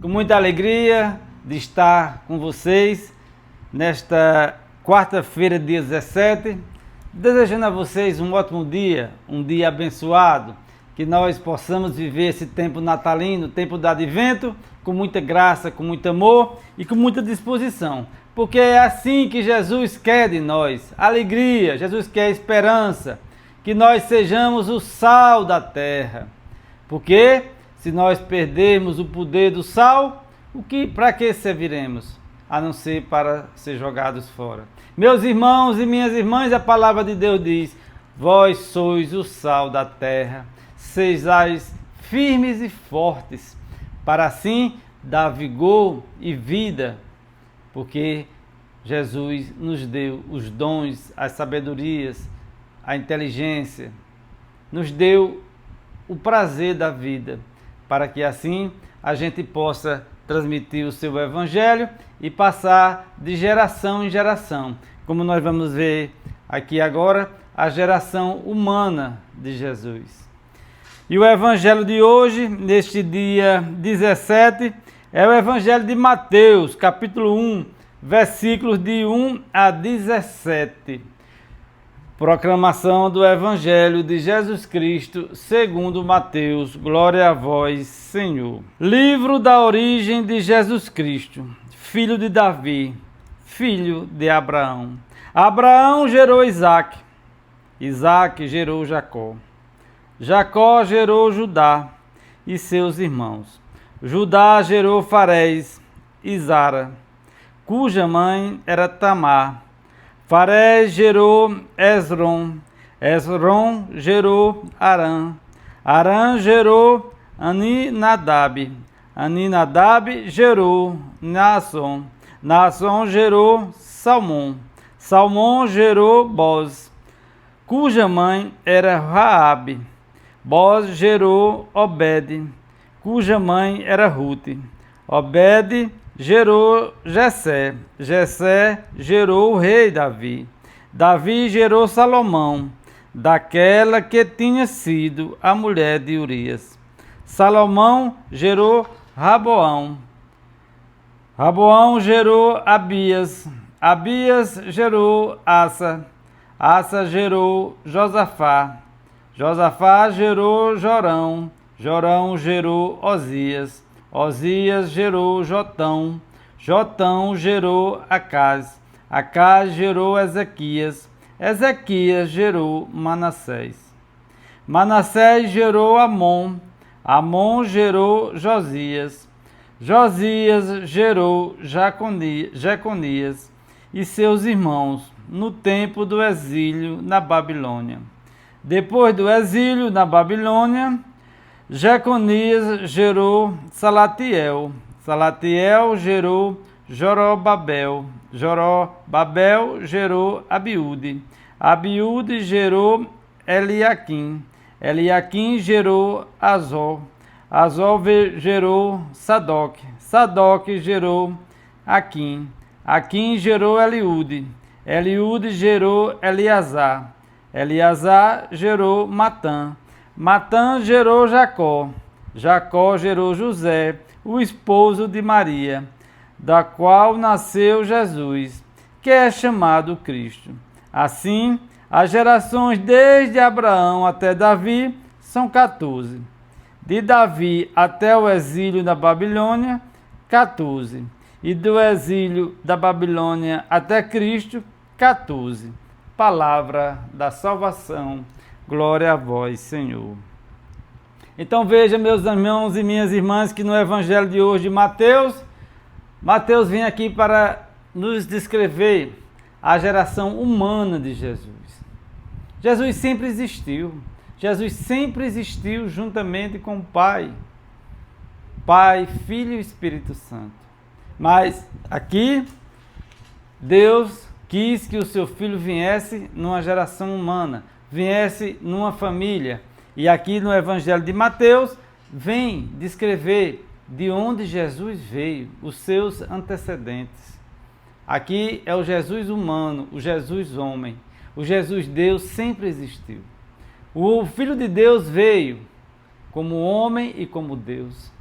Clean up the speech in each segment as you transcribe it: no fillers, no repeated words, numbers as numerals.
com muita alegria de estar com vocês nesta quarta-feira, dia 17, desejando a vocês um ótimo dia, um dia abençoado, que nós possamos viver esse tempo natalino, tempo do advento, com muita graça, com muito amor e com muita disposição, porque é assim que Jesus quer de nós, alegria, Jesus quer esperança, que nós sejamos o sal da terra, porque se nós perdermos o poder do sal, para que serviremos? A não ser para ser jogados fora. Meus irmãos e minhas irmãs, a palavra de Deus diz: vós sois o sal da terra, sejais firmes e fortes, para assim dar vigor e vida, porque Jesus nos deu os dons, as sabedorias, a inteligência, nos deu o prazer da vida, para que assim a gente possa transmitir o seu evangelho e passar de geração em geração. Como nós vamos ver aqui agora, a geração humana de Jesus. E o evangelho de hoje, neste dia 17, é o evangelho de Mateus, capítulo 1, versículos de 1 a 17. Proclamação do Evangelho de Jesus Cristo, segundo Mateus. Glória a vós, Senhor. Livro da origem de Jesus Cristo, filho de Davi, filho de Abraão. Abraão gerou Isaque, Isaque gerou Jacó. Jacó gerou Judá e seus irmãos. Judá gerou Farés e Zara, cuja mãe era Tamar. Farés gerou Esrom, Esrom gerou Arã, Arã gerou Aminadab, Aminadab gerou Naasson, Naasson gerou Salmão, Salmão gerou Boz, cuja mãe era Raabe, Boz gerou Obed, cuja mãe era Rute, Obed gerou Jessé, Jessé gerou o rei Davi, Davi gerou Salomão, daquela que tinha sido a mulher de Urias. Salomão gerou Raboão, Raboão gerou Abias, Abias gerou Asa, Asa gerou Josafá, Josafá gerou Jorão, Jorão gerou Osias, Osias gerou Jotão, Jotão gerou Acaz, Acaz gerou Ezequias, Ezequias gerou Manassés, Manassés gerou Amon, Amon gerou Josias, Josias gerou Jeconias e seus irmãos no tempo do exílio na Babilônia. Depois do exílio na Babilônia, Jeconias gerou Salatiel, Salatiel gerou Jorobabel, Jorobabel gerou Abiúde, Abiúde gerou Eliaquim, Eliaquim gerou Azor, Azor gerou Sadoc, Sadoc gerou Aquim, Aquim gerou Eliúde, Eliúde gerou Eleazar, Eleazar gerou Matã, Matã gerou Jacó, Jacó gerou José, o esposo de Maria, da qual nasceu Jesus, que é chamado Cristo. Assim, as gerações desde Abraão até Davi são 14. De Davi até o exílio da Babilônia, 14. E do exílio da Babilônia até Cristo, 14. Palavra da salvação. Glória a vós, Senhor. Então veja, meus irmãos e minhas irmãs, que no evangelho de hoje de Mateus, Mateus vem aqui para nos descrever a geração humana de Jesus. Jesus sempre existiu. Jesus sempre existiu juntamente com o Pai. Pai, Filho e Espírito Santo. Mas aqui, Deus quis que o seu Filho viesse numa geração humana, viesse numa família. E aqui no Evangelho de Mateus, vem descrever de onde Jesus veio, os seus antecedentes. Aqui é o Jesus humano, o Jesus homem. O Jesus Deus sempre existiu. O Filho de Deus veio como homem e como Deus.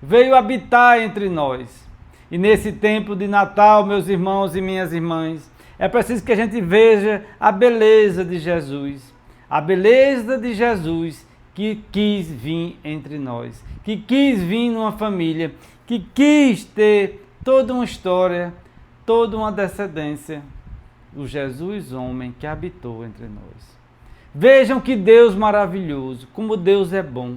veio habitar entre nós. E nesse tempo de Natal, meus irmãos e minhas irmãs, é preciso que a gente veja a beleza de Jesus. A beleza de Jesus que quis vir entre nós, que quis vir numa família, que quis ter toda uma história, toda uma descendência, o Jesus homem que habitou entre nós. Vejam que Deus maravilhoso, como Deus é bom.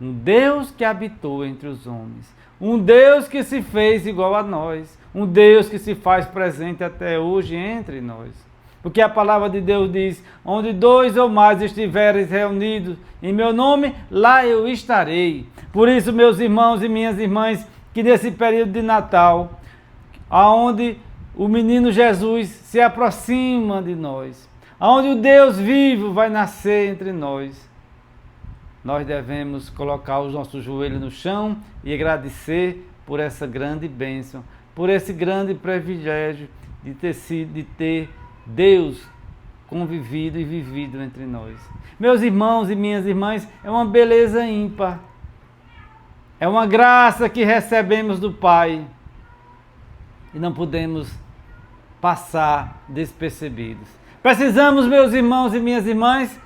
Um Deus que habitou entre os homens, um Deus que se fez igual a nós, um Deus que se faz presente até hoje entre nós. Porque a palavra de Deus diz, onde 2 ou mais estiverem reunidos em meu nome, lá eu estarei. Por isso, meus irmãos e minhas irmãs, que nesse período de Natal, aonde o menino Jesus se aproxima de nós, aonde o Deus vivo vai nascer entre nós, nós devemos colocar os nossos joelhos no chão e agradecer por essa grande bênção, por esse grande privilégio de ter Deus convivido e vivido entre nós. Meus irmãos e minhas irmãs, é uma beleza ímpar. É uma graça que recebemos do Pai e não podemos passar despercebidos. Precisamos, meus irmãos e minhas irmãs,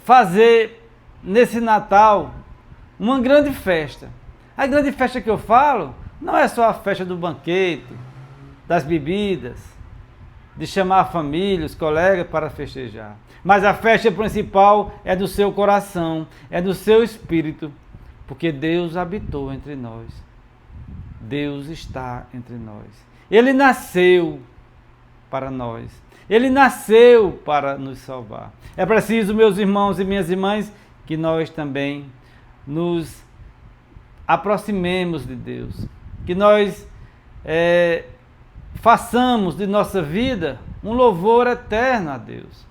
fazer nesse Natal uma grande festa. A grande festa que eu falo não é só a festa do banquete, das bebidas, de chamar a família, os colegas para festejar. Mas a festa principal é do seu coração, é do seu espírito, porque Deus habitou entre nós. Deus está entre nós. Ele nasceu para nós. Ele nasceu para nos salvar. É preciso, meus irmãos e minhas irmãs, que nós também nos aproximemos de Deus. Que nós façamos de nossa vida um louvor eterno a Deus.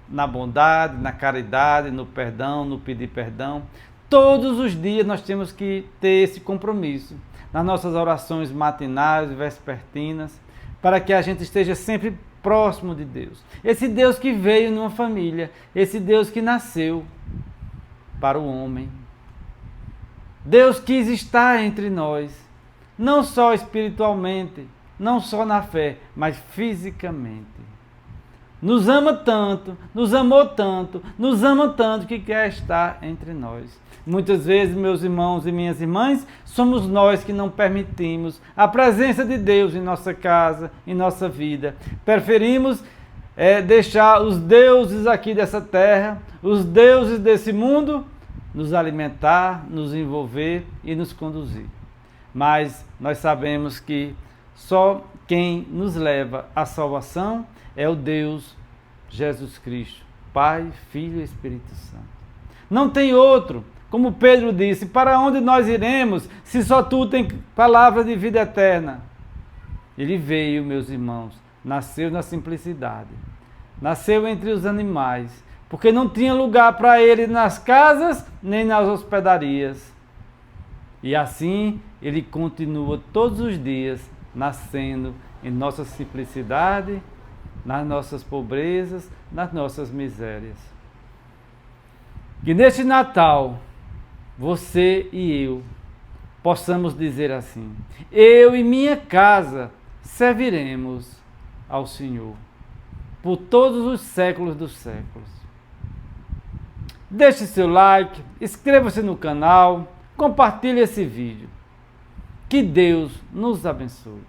Na bondade, na caridade, no perdão, no pedir perdão. Todos os dias nós temos que ter esse compromisso. Nas nossas orações matinais, vespertinas, para que a gente esteja sempre próximo de Deus. Esse Deus que veio numa família, esse Deus que nasceu para o homem. Deus quis estar entre nós, não só espiritualmente, não só na fé, mas fisicamente. Nos ama tanto, nos amou tanto, nos ama tanto que quer estar entre nós. Muitas vezes, meus irmãos e minhas irmãs, somos nós que não permitimos a presença de Deus em nossa casa, em nossa vida. Preferimos deixar os deuses aqui dessa terra, os deuses desse mundo, nos alimentar, nos envolver e nos conduzir. Mas nós sabemos que só quem nos leva à salvação é o Deus Jesus Cristo, Pai, Filho e Espírito Santo. Não tem outro. Como Pedro disse, para onde nós iremos se só tu tem palavra de vida eterna? Ele veio, meus irmãos, nasceu na simplicidade, nasceu entre os animais, porque não tinha lugar para ele nas casas nem nas hospedarias. E assim ele continua todos os dias nascendo em nossa simplicidade, nas nossas pobrezas, nas nossas misérias. Que neste Natal, você e eu possamos dizer assim: eu e minha casa serviremos ao Senhor por todos os séculos dos séculos. Deixe seu like, inscreva-se no canal, compartilhe esse vídeo. Que Deus nos abençoe.